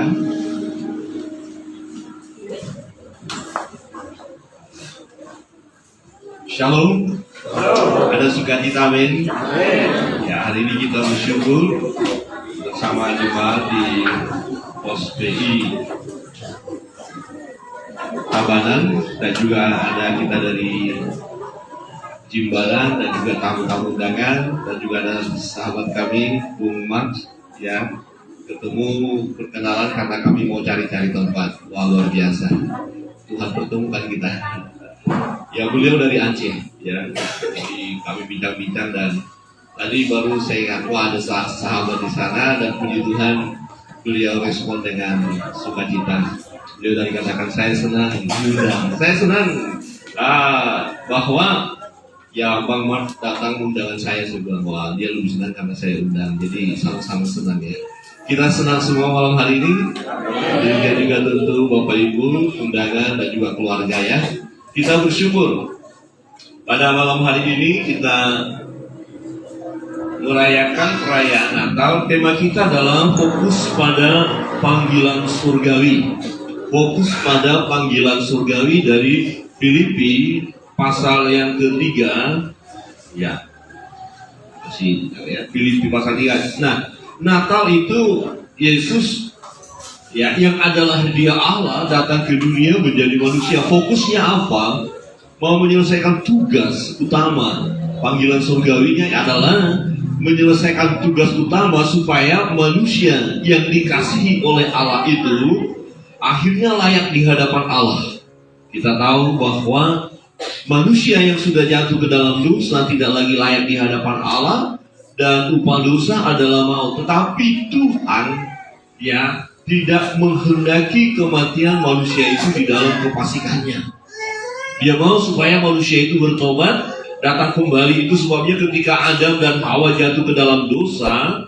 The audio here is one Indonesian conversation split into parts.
ya. Shalom. Ada sukacita, amin. Ya, hari ini kita bersyukur bersama jemaat di Pos PI Tabanan, dan juga ada kita dari Jimbaran, dan juga tamu-tamu undangan, dan juga ada sahabat kami Bung Max, ya, ketemu perkenalan karena kami mau cari-cari tempat. Wah, luar biasa, Tuhan pertemukan kita. Ya, beliau dari Aceh, ya, jadi kami bincang-bincang, dan tadi baru saya ingat, wah, ada sahabat di sana, dan puji Tuhan beliau respon dengan sukacita. Beliau tadi katakan, saya senang diundang, saya senang bahwa ya Bang Mark datang undangan saya bilang, wah, dia lebih senang karena saya undang, jadi sama-sama senang ya. Kita senang semua malam hari ini, dan juga tentu Bapak Ibu undangan dan juga keluarga ya. Kita bersyukur pada malam hari ini kita merayakan perayaan Natal. Tema kita adalah fokus pada panggilan surgawi. Fokus pada panggilan surgawi dari Filipi pasal yang ketiga, ya, Filipi pasal 3. Nah, Natal itu Yesus, ya, yang adalah Dia Allah datang ke dunia menjadi manusia. Fokusnya apa? Mau menyelesaikan tugas utama. Panggilan surgawinya adalah menyelesaikan tugas utama supaya manusia yang dikasihi oleh Allah itu akhirnya layak di hadapan Allah. Kita tahu bahwa manusia yang sudah jatuh ke dalam dosa tidak lagi layak di hadapan Allah, dan upah dosa adalah maut. Tetapi Tuhan, ya, tidak menghendaki kematian manusia itu di dalam kefasikannya. Dia mau supaya manusia itu bertobat, datang kembali. Itu sebabnya ketika Adam dan Hawa jatuh ke dalam dosa,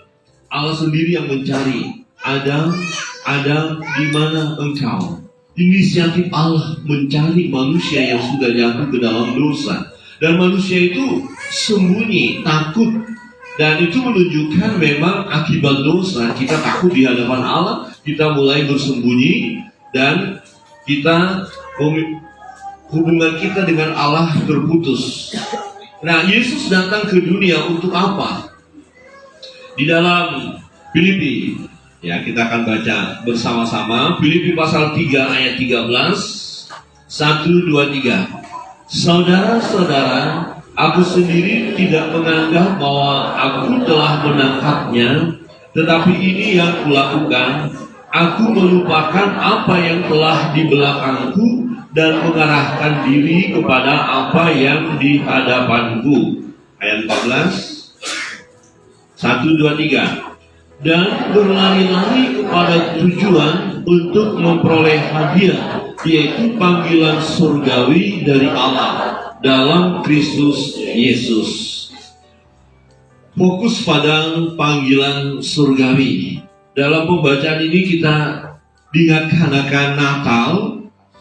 Allah sendiri yang mencari. Adam, di mana engkau? Inisiatif Allah mencari manusia yang sudah jatuh ke dalam dosa. Dan manusia itu sembunyi, takut. Dan itu menunjukkan memang akibat dosa, kita takut di hadapan Allah, kita mulai bersembunyi, dan kita hubungan kita dengan Allah terputus. Nah, Yesus datang ke dunia untuk apa? Di dalam Filipi, ya, kita akan baca bersama-sama Filipi pasal 3 ayat 13, 1, 2, 3. Saudara-saudara, aku sendiri tidak menganggap bahwa aku telah menangkapnya, tetapi ini yang kulakukan, aku melupakan apa yang telah di belakangku dan mengarahkan diri kepada apa yang di hadapanku. Ayat 14, 1, 2, 3. Dan berlari-lari kepada tujuan untuk memperoleh hadiah, yaitu panggilan surgawi dari Allah dalam Kristus Yesus. Fokus pada panggilan surgawi. Dalam pembacaan ini kita diingatkan akan Natal.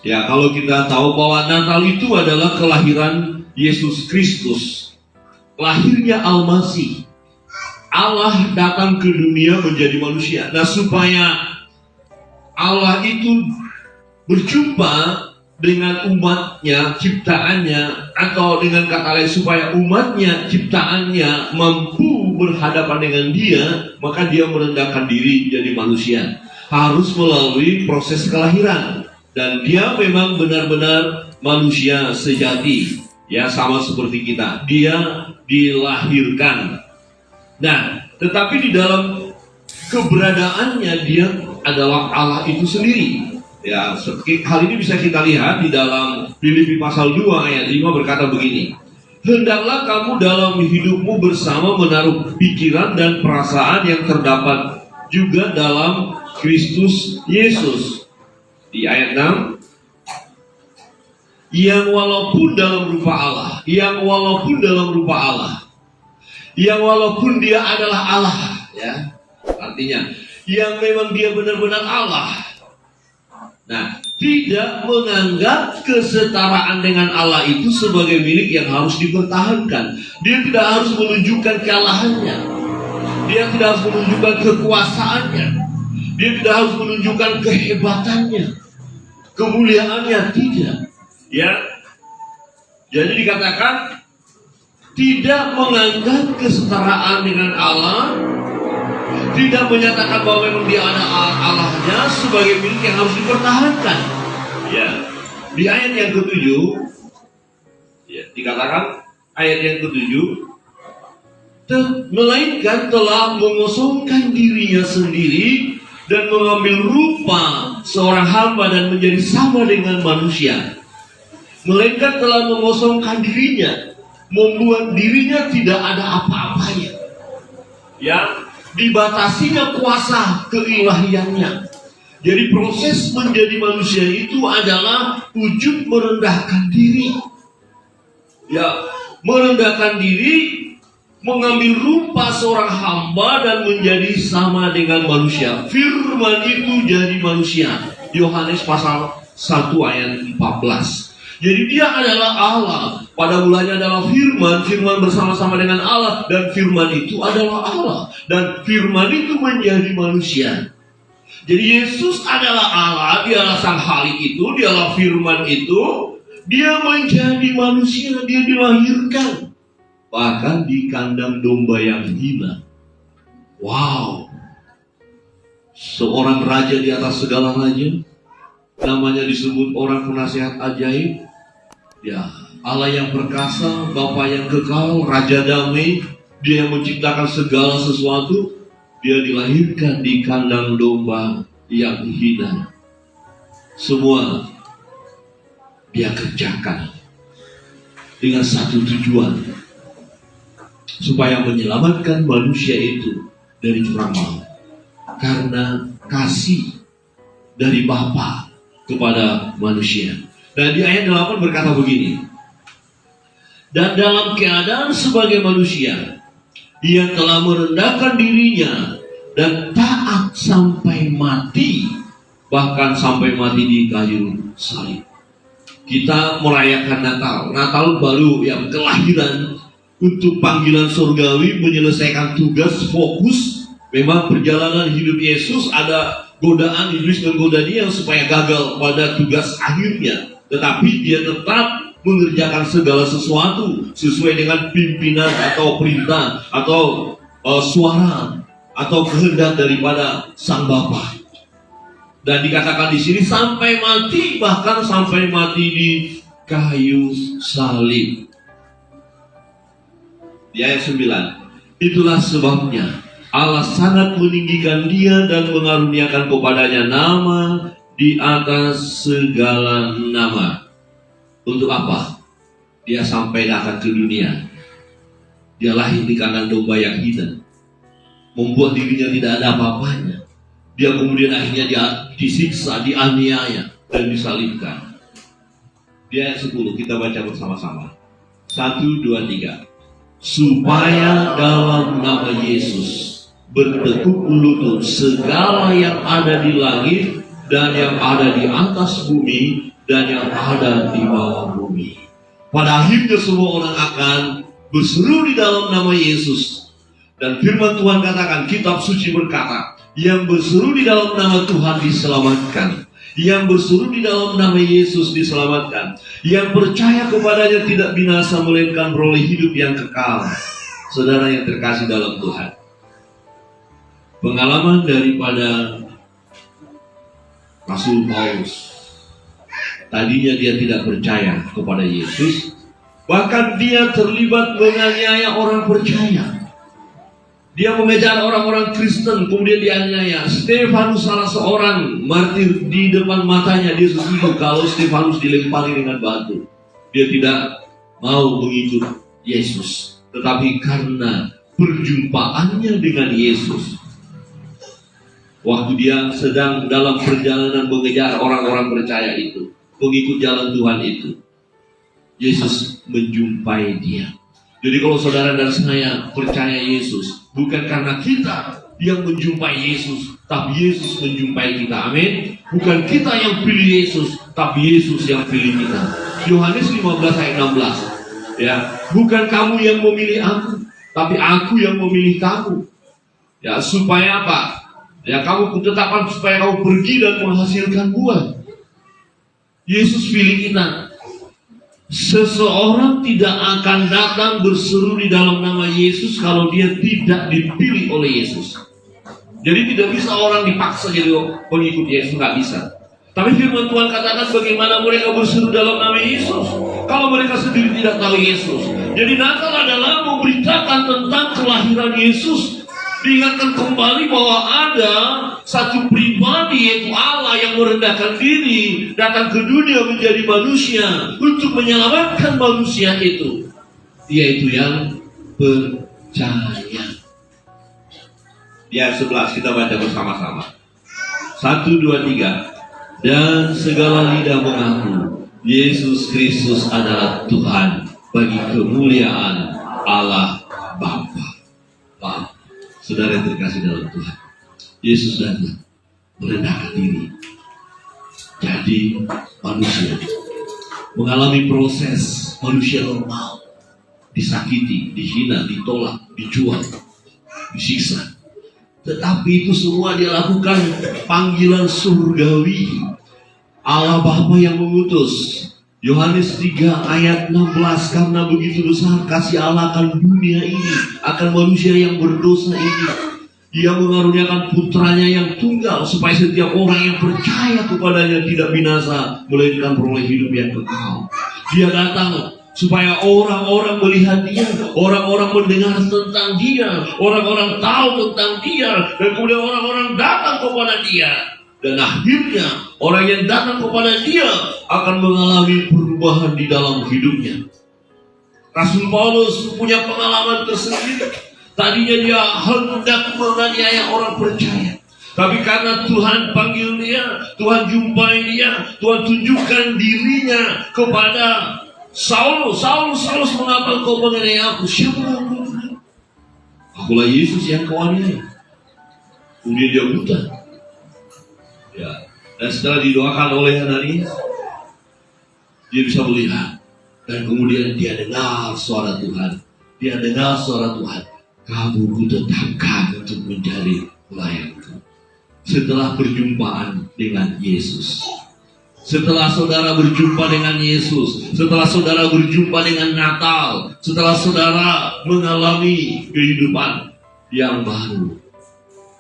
Ya, kalau kita tahu bahwa Natal itu adalah kelahiran Yesus Kristus, lahirnya Al-Masih. Allah datang ke dunia menjadi manusia. Nah, supaya Allah itu berjumpa dengan umatnya, ciptaannya, atau dengan kata lain supaya umatnya, ciptaannya mampu berhadapan dengan Dia, maka Dia merendahkan diri jadi manusia. Harus melalui proses kelahiran. Dan Dia memang benar-benar manusia sejati, ya, sama seperti kita. Dia dilahirkan. Nah, tetapi di dalam keberadaannya Dia adalah Allah itu sendiri. Ya, hal ini bisa kita lihat di dalam Filipi pasal 2 ayat 5 berkata begini. Hendaklah kamu dalam hidupmu bersama menaruh pikiran dan perasaan yang terdapat juga dalam Kristus Yesus. Di ayat 6, yang walaupun dalam rupa Allah, yang walaupun Dia adalah Allah, ya, artinya yang memang Dia benar-benar Allah. Nah, tidak menganggap kesetaraan dengan Allah itu sebagai milik yang harus dipertahankan. Dia tidak harus menunjukkan kealahannya. Dia tidak harus menunjukkan kekuasaannya. Dia tidak harus menunjukkan kehebatannya, kemuliaannya, tidak. Ya, jadi dikatakan tidak menganggap kesetaraan dengan Allah, tidak menyatakan bahwa memang dia ada Allahnya sebagai milik yang harus dipertahankan. Ya, di ayat yang ke-7, ya, dikatakan ayat yang ke-7, melainkan telah mengosongkan dirinya sendiri dan mengambil rupa seorang hamba dan menjadi sama dengan manusia. Melainkan telah mengosongkan dirinya, membuat dirinya tidak ada apa-apanya. Ya, dibatasinya kuasa keilahiannya. Jadi proses menjadi manusia itu adalah wujud merendahkan diri. Ya, merendahkan diri, mengambil rupa seorang hamba dan menjadi sama dengan manusia. Firman itu jadi manusia. Yohanes pasal 1 ayat 14. Jadi dia adalah Allah. Pada mulanya adalah firman, firman bersama-sama dengan Allah, dan firman itu adalah Allah, dan firman itu menjadi manusia. Jadi Yesus adalah Allah, dialah sang Khalik itu, dialah firman itu, dia menjadi manusia, dia dilahirkan. Bahkan di kandang domba yang hina. Wow. Seorang raja di atas segala raja. Namanya disebut orang penasihat ajaib. Ya, Allah yang perkasa, Bapa yang kekal, Raja damai. Dia yang menciptakan segala sesuatu. Dia dilahirkan di kandang domba yang hina. Semua dia kerjakan dengan satu tujuan, supaya menyelamatkan manusia itu dari jurang maut. Karena kasih dari Bapa kepada manusia. Dan di ayat 8 berkata begini. Dan dalam keadaan sebagai manusia, ia telah merendahkan dirinya dan taat sampai mati, bahkan sampai mati di kayu salib. Kita merayakan Natal. Natal baru yang kelahiran untuk panggilan surgawi, menyelesaikan tugas, fokus. Memang perjalanan hidup Yesus ada godaan iblis menggoda dia supaya gagal pada tugas akhirnya. Tetapi dia tetap mengerjakan segala sesuatu sesuai dengan pimpinan atau perintah atau suara atau kehendak daripada Sang Bapa. Dan dikatakan di sini sampai mati, bahkan sampai mati di kayu salib. Di ayat 9, itulah sebabnya Allah sangat meninggikan dia dan mengaruniakan kepadanya nama di atas segala nama. Untuk apa? Dia sampai datang ke dunia. Dia lahir di kandang domba yang hina, membuat dirinya tidak ada apa-apanya. Dia kemudian akhirnya dia disiksa, dianiaya, dan disalibkan. Di ayat 10 kita baca bersama-sama. 1, 2, 3. Supaya dalam nama Yesus bertekuk lutut segala yang ada di langit dan yang ada di atas bumi dan yang ada di bawah bumi. Pada akhirnya semua orang akan berseru di dalam nama Yesus. Dan firman Tuhan katakan, kitab suci berkata, yang berseru di dalam nama Tuhan diselamatkan. Yang berseru di dalam nama Yesus diselamatkan. Yang percaya kepadanya tidak binasa melainkan beroleh hidup yang kekal. Saudara yang terkasih dalam Tuhan, pengalaman daripada Rasul Paulus, tadinya dia tidak percaya kepada Yesus, bahkan dia terlibat menganiaya orang percaya. Dia mengejar orang-orang Kristen, kemudian dianiaya. Stefanus salah seorang martir, di depan matanya dia setuju kalau Stefanus dilempari dengan batu. Dia tidak mau mengikut Yesus, tetapi karena perjumpaannya dengan Yesus, waktu dia sedang dalam perjalanan mengejar orang-orang percaya itu, pengikut jalan Tuhan itu, Yesus menjumpai dia. Jadi kalau saudara dan saya percaya Yesus, bukan karena kita yang menjumpai Yesus, tapi Yesus menjumpai kita. Amin. Bukan kita yang pilih Yesus, tapi Yesus yang pilih kita. Yohanes 15 ayat 16. Ya, bukan kamu yang memilih aku, tapi aku yang memilih kamu. Ya, supaya apa? Ya, kamu kutetapkan supaya kamu pergi dan menghasilkan buah. Yesus pilih kita. Seseorang tidak akan datang berseru di dalam nama Yesus kalau dia tidak dipilih oleh Yesus. Jadi tidak bisa orang dipaksa jadi pengikut Yesus, nggak bisa. Tapi firman Tuhan katakan bagaimana mereka berseru dalam nama Yesus kalau mereka sendiri tidak tahu Yesus. Jadi Natal adalah memberitakan tentang kelahiran Yesus. Diingatkan kembali bahwa ada satu pribadi, yaitu Allah yang merendahkan diri, datang ke dunia menjadi manusia untuk menyelamatkan manusia itu, yaitu yang percaya. Di ayat 11 kita baca bersama-sama. 1, 2, 3. Dan segala lidah mengaku Yesus Kristus adalah Tuhan bagi kemuliaan Allah Bapa. Saudara yang terkasih dalam Tuhan, Yesus datang merendahkan diri jadi manusia, mengalami proses manusia normal, disakiti, dihina, ditolak, dijual, disiksa. Tetapi itu semua dia lakukan panggilan surgawi Allah Bapa yang mengutus. Yohanes 3 ayat 16, karena begitu besar kasih Allah akan dunia ini, akan manusia yang berdosa ini, Dia mengaruniakan putranya yang tunggal supaya setiap orang yang percaya kepadanya tidak binasa, melainkan peroleh hidup yang kekal. Dia datang supaya orang-orang melihat Dia, orang-orang mendengar tentang Dia, orang-orang tahu tentang Dia, dan kemudian orang-orang datang kepada Dia. Dan akhirnya orang yang datang kepada Dia akan mengalami perubahan di dalam hidupnya. Rasul Paulus punya pengalaman tersendiri. Tadinya dia hendak menganiaya orang percaya, tapi karena Tuhan panggil dia, Tuhan jumpai dia, Tuhan tunjukkan dirinya kepada Saulus. Saulus, mengapa kau menganiaya aku? Siapa aku? Akulah Yesus yang kau aniaya. Kemudian dia buta. Ya, dan setelah didoakan oleh Ananias, dia bisa melihat. Dan kemudian dia dengar suara Tuhan. Dia dengar suara Tuhan. Kamu kutetapkan untuk menjadi pelayanku. Setelah perjumpaan dengan Yesus, setelah saudara berjumpa dengan Yesus, setelah saudara berjumpa dengan Natal, setelah saudara mengalami kehidupan yang baru,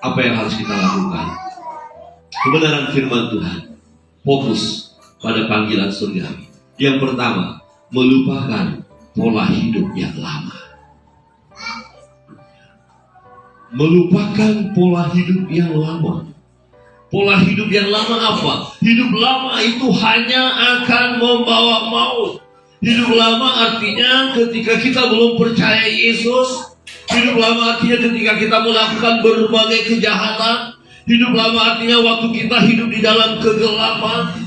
apa yang harus kita lakukan? Kebenaran firman Tuhan, fokus pada panggilan surgawi. Yang pertama, melupakan pola hidup yang lama. Melupakan pola hidup yang lama. Pola hidup yang lama apa? Hidup lama itu hanya akan membawa maut. Hidup lama artinya ketika kita belum percaya Yesus. Hidup lama artinya ketika kita melakukan berbagai kejahatan. Hidup lama artinya waktu kita hidup di dalam kegelapan,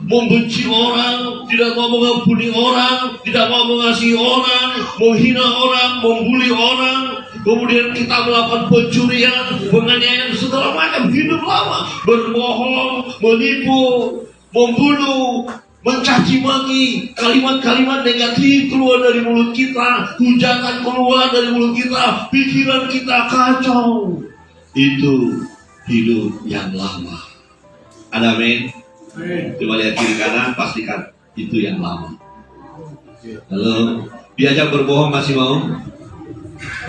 membenci orang, tidak mau mengampuni orang, tidak mau mengasihi orang, menghina orang, membuli orang. Kemudian kita melakukan pencurian, penganiayaan, segala macam. Hidup lama, berbohong, menipu, membunuh, mencaci maki, kalimat-kalimat negatif keluar dari mulut kita, hujatan keluar dari mulut kita, pikiran kita kacau. Itu hidup yang lama. Ada amin? Coba lihat kiri kanan, pastikan itu yang lama. Halo, diajak berbohong masih mau?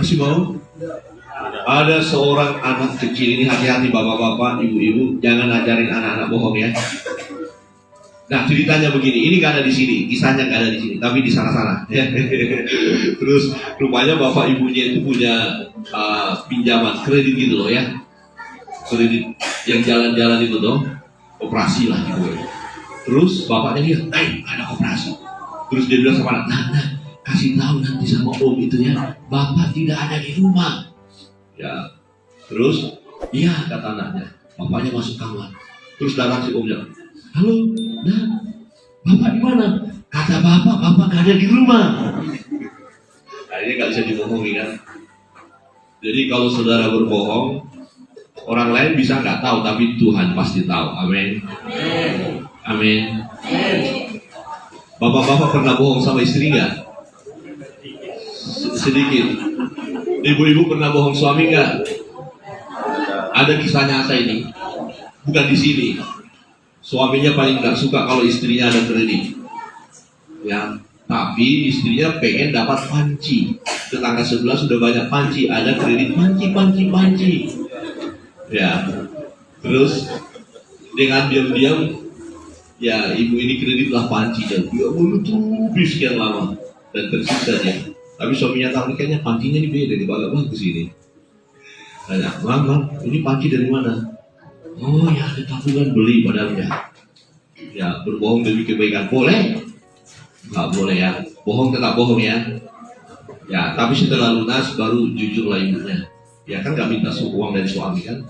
Masih mau? Ada seorang anak kecil, ini hati-hati bapak-bapak, ibu-ibu, jangan ajarin anak-anak bohong ya. Nah ceritanya begini, ini gak ada di sini, kisahnya gak ada di sini, tapi di sana-sana. Terus rupanya bapak ibunya itu punya pinjaman kredit gitu loh ya. Kredit yang jalan-jalan itu dong, operasi lah gitu. Terus bapaknya lihat, ada operasi. Terus dia bilang sama anak, nah, kasih tahu nanti sama om itu ya, bapak tidak ada di rumah. Ya, terus, iya kata anaknya, bapaknya masuk kamar. Terus datang si omnya, halo, nah, bapak di mana? Kata bapak gak ada di rumah. Nah ini gak bisa dibohongi kan. Jadi kalau saudara berbohong, orang lain bisa nggak tahu, tapi Tuhan pasti tahu. Amin. Amin. Bapak-bapak pernah bohong sama istri nggak? Sedikit. Ibu-ibu pernah bohong suami nggak? Ada kisah nyata ini, bukan di sini. Suaminya paling nggak suka kalau istrinya ada kredit, ya. Tapi istrinya pengen dapat panci. Tetangga sebelah sudah banyak panci, ada kredit panci. Ya, terus dengan diam-diam, ya ibu ini kreditlah panci dan dia menutupi sekian lama dan tersisa dia. Tapi suaminya tahu kayaknya pancinya ini beda, ini agak bagus ini. Tanya, Mam, ini panci dari mana? Oh ya, ada tabungan beli padahal ya. Ya, berbohong demi kebaikan boleh? Nggak boleh ya. Bohong tetap bohong ya. Ya, tapi setelah lunas baru jujurlah ibunya. Ya kan nggak minta uang dari suami kan.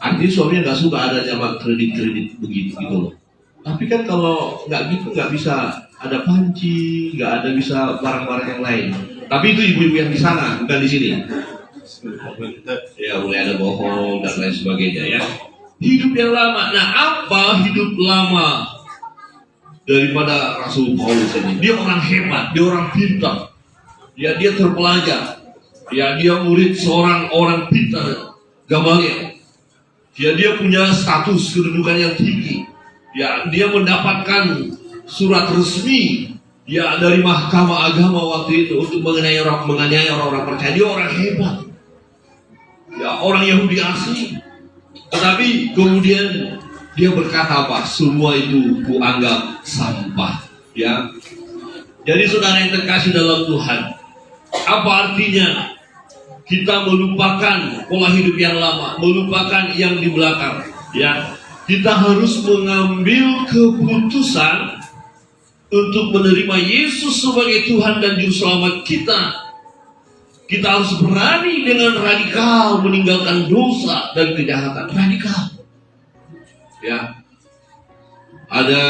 Artinya suaminya nggak suka ada zaman kredit begitu gitu loh. Tapi kan kalau nggak gitu nggak bisa ada panci, nggak ada bisa barang-barang yang lain. Tapi itu ibu-ibu yang di sana, bukan di sini. Ya mulai ada bohong dan lain sebagainya ya. Hidup yang lama. Nah, apa hidup lama daripada Rasul Paulus ini? Dia orang hebat, dia orang pintar. Ya, dia terpelajar. Ya, dia murid seorang orang pintar, Gamaliel. Ya, dia punya status kedudukan yang tinggi. Ya, dia mendapatkan surat resmi ya dari mahkamah agama waktu itu untuk menganiaya orang-orang percaya. Dia orang hebat. Ya, orang Yahudi asli. Tetapi kemudian dia berkata apa? Semua itu kuanggap sampah. Ya. Jadi saudara yang terkasih dalam Tuhan, apa artinya kita melupakan pola hidup yang lama, melupakan yang di belakang? Ya, kita harus mengambil keputusan untuk menerima Yesus sebagai Tuhan dan Juru Selamat kita. Kita harus berani dengan radikal meninggalkan dosa dan kejahatan. Radikal. Ya. Ada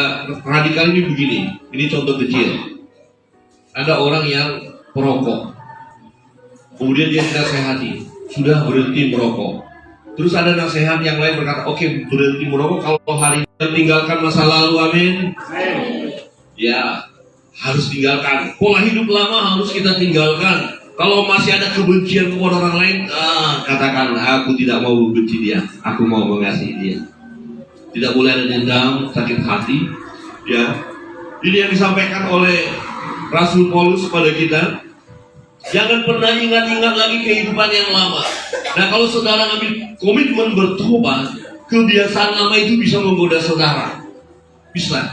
radikal ini begini. Ini contoh kecil. Ada orang yang perokok. Kemudian dia dinasehati. Sudah berhenti merokok. Terus ada nasihat yang lain berkata, oke, berhenti merokok kalau hari ini tinggalkan masa lalu, amin. Ya, harus tinggalkan. Pola hidup lama harus kita tinggalkan. Kalau masih ada kebencian kepada orang lain, katakan aku tidak mau membenci dia, aku mau mengasihi dia. Tidak boleh ada dendam, sakit hati. Ya, ini yang disampaikan oleh Rasul Paulus kepada kita. Jangan pernah ingat-ingat lagi kehidupan yang lama. Nah, kalau saudara ambil komitmen bertobat, kebiasaan lama itu bisa menggoda saudara. Bisa.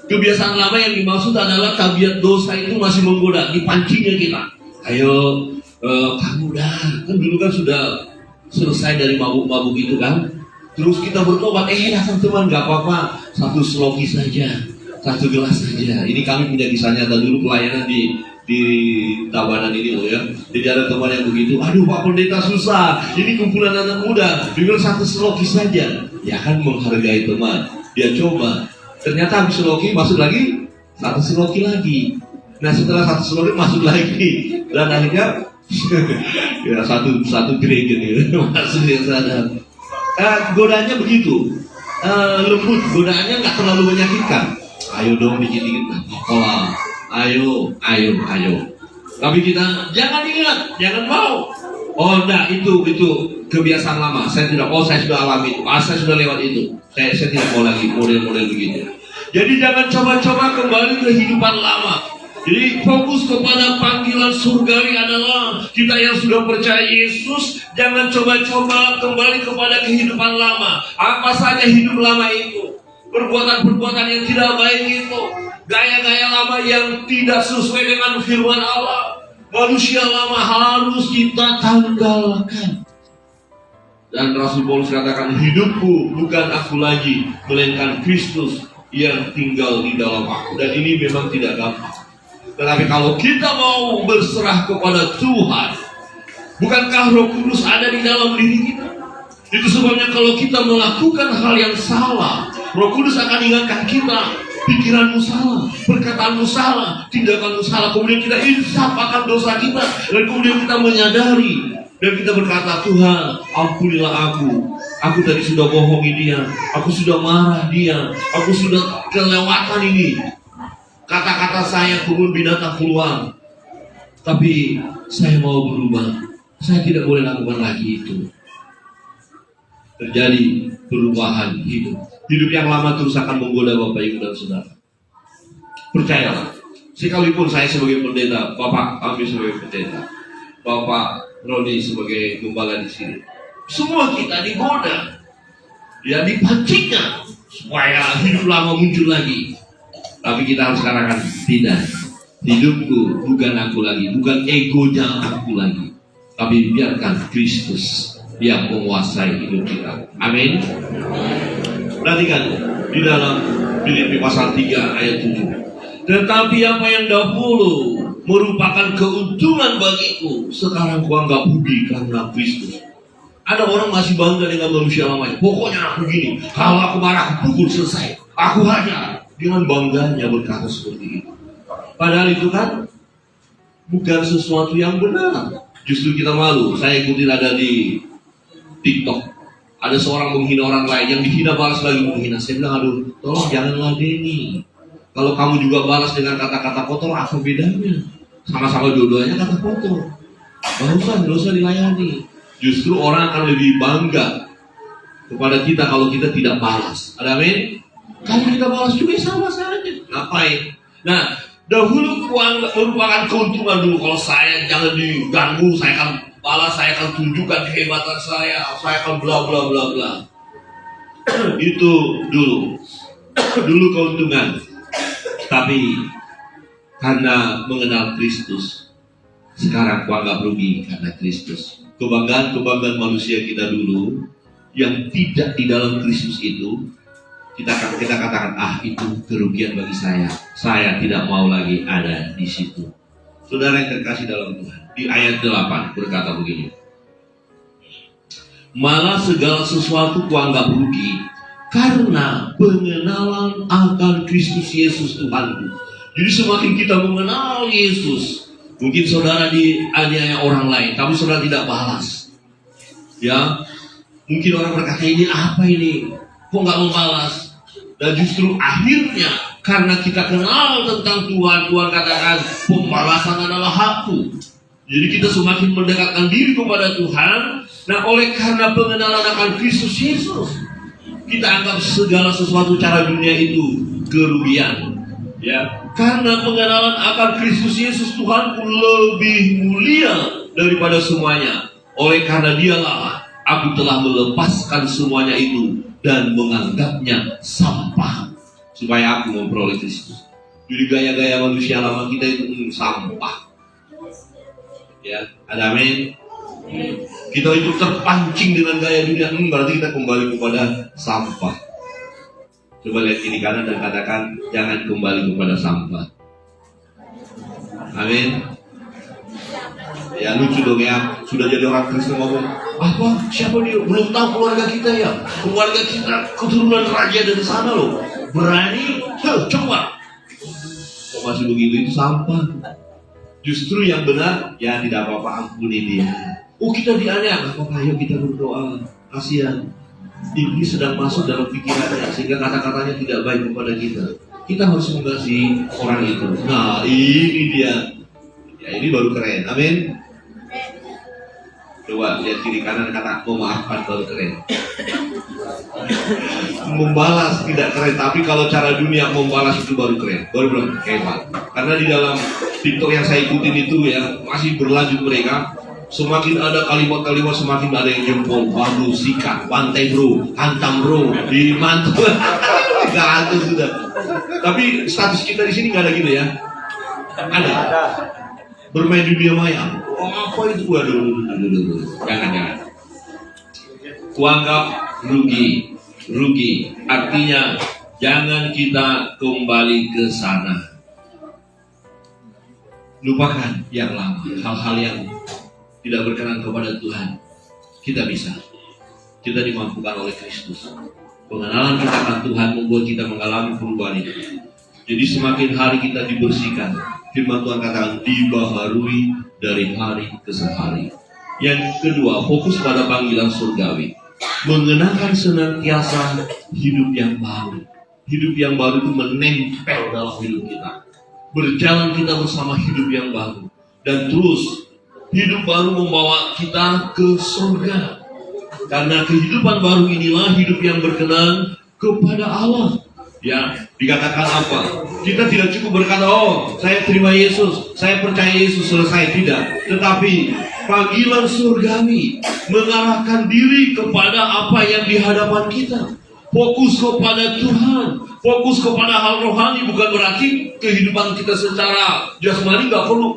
Kebiasaan lama yang dimaksud adalah tabiat dosa itu masih menggoda, dipancingnya kita. Ayo, kamu dah, kan dulu kan sudah selesai dari mabuk-mabuk itu kan. Terus kita bertobat, datang teman, gak apa-apa, satu sloki saja, satu gelas saja. Ini kami punya kisah nyata dulu pelayanan di Tabanan ini loh ya. Jadi ada teman yang begitu, aduh Pak Pendeta susah, ini kumpulan anak muda, dengan satu sloki saja. Ya kan menghargai teman, dia coba. Ternyata habis sloki masuk lagi, satu sloki lagi. Nah setelah satu sloki masuk lagi. Dan akhirnya ya satu gereja gitu masuk yang sadar. Godaannya begitu, lembut, godaannya nggak terlalu menyakitkan. Ayo dong dikit-dikit, apalah, ayo. Tapi kita jangan ingat, jangan mau. Oh enggak, itu kebiasaan lama. Saya tidak, saya sudah alami itu, saya sudah lewat itu. Saya tidak mau lagi model-model begitu. Jadi jangan coba-coba kembali ke kehidupan lama. Jadi fokus kepada panggilan surgawi adalah kita yang sudah percaya Yesus, jangan coba-coba kembali kepada kehidupan lama. Apa saja hidup lama itu, perbuatan-perbuatan yang tidak baik itu, gaya-gaya lama yang tidak sesuai dengan firman Allah, manusia lama harus kita tanggalkan. Dan Rasul Paulus katakan, hidupku bukan aku lagi, melainkan Kristus yang tinggal di dalam aku. Dan ini memang tidak gampang. Tetapi kalau kita mau berserah kepada Tuhan, bukankah Roh Kudus ada di dalam diri kita? Itu sebabnya kalau kita melakukan hal yang salah, Roh Kudus akan ingatkan kita, pikiranmu salah, perkataanmu salah, tindakanmu salah. Kemudian kita insaf akan dosa kita, dan kemudian kita menyadari, dan kita berkata, Tuhan, ampunilah aku tadi sudah bohongi dia, aku sudah marah dia, aku sudah kelewatan ini. Kata-kata saya kebun binatang keluar, tapi saya mau berubah. Saya tidak boleh lakukan lagi itu. terjadi perubahan hidup. Hidup yang lama terus akan menggoda Bapak Ibu dan Saudara. Percayalah, sekalipun saya sebagai pendeta, Bapak kami sebagai pendeta, Bapak Roni sebagai gembala di sini, semua kita digoda, ya dipancingnya supaya hidup lama muncul lagi. Tapi kita harus katakan tidak. Hidupku bukan aku lagi, bukan egonya aku lagi, tapi biarkan Kristus yang menguasai hidup kita. Amin. Perhatikan di dalam Filipi pasal 3 ayat 7. Tetapi apa yang dahulu merupakan keuntungan bagiku, sekarang kuanggap rugi karena Kristus. Ada orang masih bangga dengan manusia lamanya. Pokoknya aku begini, kalau aku marah aku pukul, selesai, aku hajar. Dengan bangganya berkata seperti itu. Padahal itu kan bukan sesuatu yang benar. Justru kita malu. Saya ikutin ada di TikTok, ada seorang menghina orang lain, yang dihina balas lagi menghina. Saya bilang, aduh, tolong jangan ladeni. Kalau kamu juga balas dengan kata-kata kotor, apa bedanya? Sama-sama dua-duanya kata kotor. Gak usah dilayani. Justru orang akan lebih bangga kepada kita kalau kita tidak balas. Ada amin? Kalau kita balas juga sama saja. Ngapain? Nah, dahulu merupakan keuntungan dulu. Kalau saya jangan diganggu, saya akan balas, saya akan tunjukkan kehebatan saya akan bla bla bla bla. Itu dulu keuntungan. Tapi karena mengenal Kristus, sekarang kuanggap rugi karena Kristus. Kebanggaan manusia kita dulu yang tidak di dalam Kristus itu, kita katakan, itu kerugian bagi saya. Saya tidak mau lagi ada di situ. Saudara yang terkasih dalam Tuhan, di ayat 8 berkata begini. Malah segala sesuatu kuanggap rugi karena pengenalan akan Kristus Yesus Tuhanku. Jadi semakin kita mengenal Yesus, mungkin saudara dianiaya orang lain, tapi saudara tidak balas. Ya, mungkin orang berkata, ini apa ini? Kok nggak membalas? Dan justru akhirnya karena kita kenal tentang Tuhan, Tuhan katakan pembalasan adalah hakku. Jadi kita semakin mendekatkan diri kepada Tuhan. Nah, oleh karena pengenalan akan Kristus Yesus, kita anggap segala sesuatu cara dunia itu kerugian. Ya, karena pengenalan akan Kristus Yesus Tuhanku lebih mulia daripada semuanya. Oleh karena Dialah aku telah melepaskan semuanya itu dan menganggapnya sampah supaya aku memperoleh Kristus. Jadi gaya-gaya manusia lama kita itu sampah. Ya, ada amin. Kita itu terpancing dengan gaya dunia, berarti kita kembali kepada sampah. Coba lihat kiri kanan dan katakan, jangan kembali kepada sampah. Amin. Ya lucu dong ya, sudah jadi orang Kristen ngomong, apa? Siapa dia? Belum tahu keluarga kita ya. Keluarga kita keturunan raja dari sana loh. Berani? Coba. Kok masih begitu? Itu sampah. Justru yang benar, ya tidak apa-apa, ampuni dia. Oh kita dianiaya, apa-apa, ayo kita berdoa. Kasihan. Iblis sedang masuk dalam pikirannya sehingga kata-katanya tidak baik kepada kita. Kita harus mengasihi orang itu. Nah ini dia. Ya ini baru keren. Amin. Coba lihat kiri kanan, kata memaafkan baru keren. Membalas tidak keren, tapi kalau cara dunia membalas itu baru keren. Baru bilang hebat. Karena di dalam TikTok yang saya ikutin itu ya masih berlanjut mereka. Semakin ada kalimat-kalimat, semakin ada yang jempol, bagus, sikat, pantai bro, hantam bro, dimantu, gak ada sudah. Tapi status kita di sini gak ada gitu ya? Ada. Bermain dunia maya. Oh, apa itu? Waduh. Jangan. Kuanggap rugi. Artinya jangan kita kembali ke sana. Lupakan yang lama, hal-hal yang tidak berkenan kepada Tuhan. Kita bisa. Kita dimampukan oleh Kristus. Pengenalan kita akan Tuhan membuat kita mengalami perubahan itu. Jadi semakin hari kita dibersihkan. Firman Tuhan katakan dibaharui dari hari ke hari. Yang kedua, fokus pada panggilan surgawi. Mengenakan senantiasa hidup yang baru. Hidup yang baru itu menempel dalam hidup kita. Berjalan kita bersama hidup yang baru. Dan terus hidup baru membawa kita ke surga. Karena kehidupan baru inilah hidup yang berkenan kepada Allah. Ya, dikatakan apa? Kita tidak cukup berkata, oh, saya terima Yesus, saya percaya Yesus, selesai. Tidak. Tetapi panggilan surgawi mengarahkan diri kepada apa yang di hadapan kita. Fokus kepada Tuhan, fokus kepada hal rohani. Bukan berarti kehidupan kita secara jasmani gak perlu.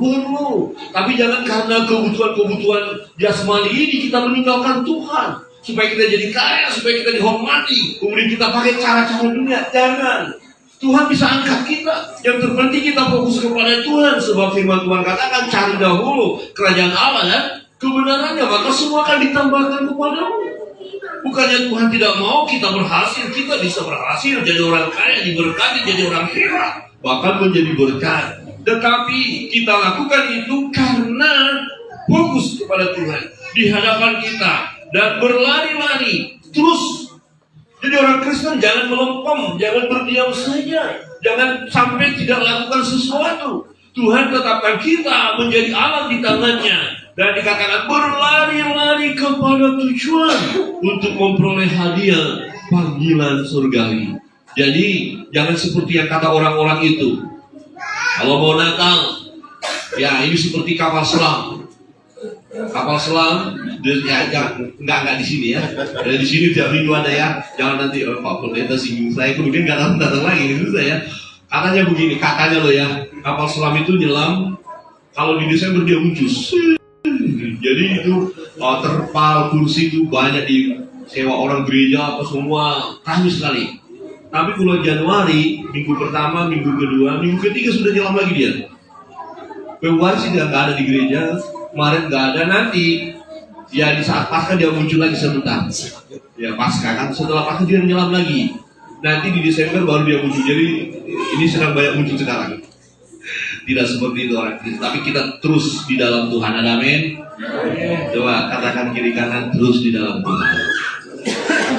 Tapi jangan karena kebutuhan-kebutuhan jasmani ini kita meninggalkan Tuhan. Supaya kita jadi kaya, supaya kita dihormati, kemudian kita pakai cara-cara dunia. Jangan. Tuhan bisa angkat kita. Yang terpenting kita fokus kepada Tuhan. Sebab firman Tuhan katakan, cari dahulu kerajaan Allah dan kebenarannya, maka semua akan ditambahkan kepadamu. Bukannya Tuhan tidak mau kita berhasil. Kita bisa berhasil, jadi orang kaya, diberkati, jadi orang kaya, bahkan menjadi berkat. Tetapi kita lakukan itu karena fokus kepada Tuhan di hadapan kita. Dan berlari-lari terus. Jadi orang Kristen jangan melempem, jangan berdiam saja, jangan sampai tidak lakukan sesuatu. Tuhan tetapkan kita menjadi alat di tangannya. Dan dikatakan berlari-lari kepada tujuan untuk memperoleh hadiah panggilan surgawi. Jadi jangan seperti yang kata orang-orang itu. Kalau mau Natal, ya ini seperti kapal selam. Kapal selam, ya, enggak di sini ya. Di sini tiap minggu ada ya. Jangan nanti Pak Pendeta singgung saya, kemudian nggak datang lagi itu saya. Katanya begini, katanya loh ya, kapal selam itu nyelam kalau di Desember dia muncul. Jadi itu terpal, kursi itu banyak disewa orang gereja apa semua, ramai sekali. Tapi kalau Januari, minggu pertama, minggu kedua, minggu ketiga sudah nyelam lagi dia. Februari sih nggak ada di gereja. Kemarin nggak ada, nanti ya di saat Paskah dia muncul lagi sebentar. Ya Paskah kan, setelah Paskah dia nyelam lagi. Nanti di Desember baru dia muncul. Jadi ini sedang banyak muncul sekarang. Tidak seperti itu orang Kristen, tapi kita terus di dalam Tuhan. Ada amin? Coba katakan kiri kanan, terus di dalam Tuhan.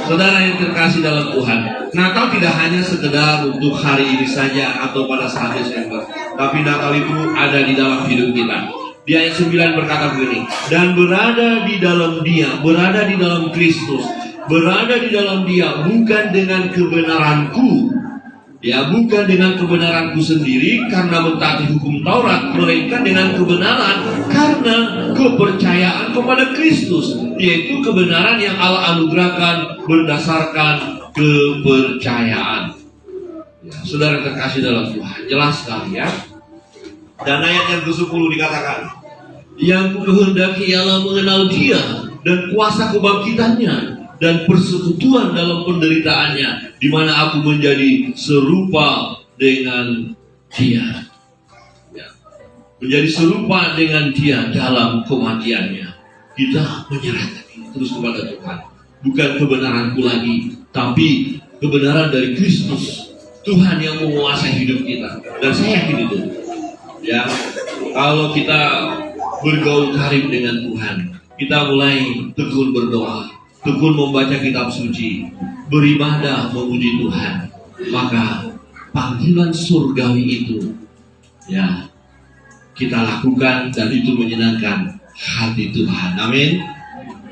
Saudara yang terkasih dalam Tuhan, Natal tidak hanya sekedar untuk hari ini saja atau pada saat Desember, tapi Natal itu ada di dalam hidup kita. Di ayat 9 berkata begini, dan berada di dalam Dia, berada di dalam Kristus, berada di dalam Dia bukan dengan kebenaranku, ya bukan dengan kebenaranku sendiri karena mentaati hukum Taurat, melainkan dengan kebenaran karena kepercayaan kepada Kristus, yaitu kebenaran yang Allah anugerahkan berdasarkan kepercayaan. Ya, saudara terkasih dalam Tuhan, jelas sekali ya. Dan ayat yang ke-10 dikatakan, yang kukehendaki ialah mengenal Dia dan kuasa kebangkitannya dan persekutuan dalam penderitaannya, di mana aku menjadi serupa dengan Dia. Ya. Menjadi serupa dengan Dia dalam kematiannya. Kita menyerahkan terus kepada Tuhan. Bukan kebenaranku lagi, tapi kebenaran dari Kristus. Tuhan yang menguasai hidup kita. Dan saya yakin itu. Ya, kalau kita bergaul karib dengan Tuhan, kita mulai tekun berdoa, tekun membaca kitab suci, beribadah memuji Tuhan, maka panggilan surgawi itu ya kita lakukan, dan itu menyenangkan hati Tuhan. Amin.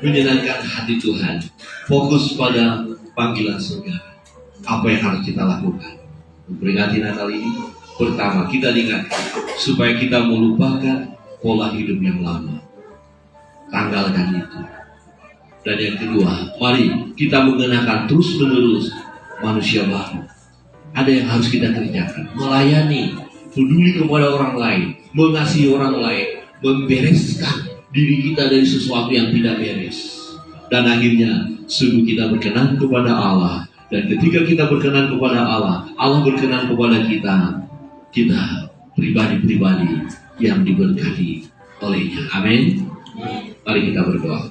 Menyenangkan hati Tuhan. Fokus pada panggilan surgawi. Apa yang harus kita lakukan memperingati Natal ini? Pertama, kita diingatkan supaya kita melupakan pola hidup yang lama. Tanggalkan itu. Dan yang kedua, mari kita mengenakan terus-menerus manusia baru. Ada yang harus kita kerjakan. Melayani, peduli kepada orang lain, mengasihi orang lain, membereskan diri kita dari sesuatu yang tidak beres. Dan akhirnya, sungguh kita berkenan kepada Allah. Dan ketika kita berkenan kepada Allah, Allah berkenan kepada kita. Kita pribadi-pribadi yang diberkati olehnya. Amin. Mari kita berdoa.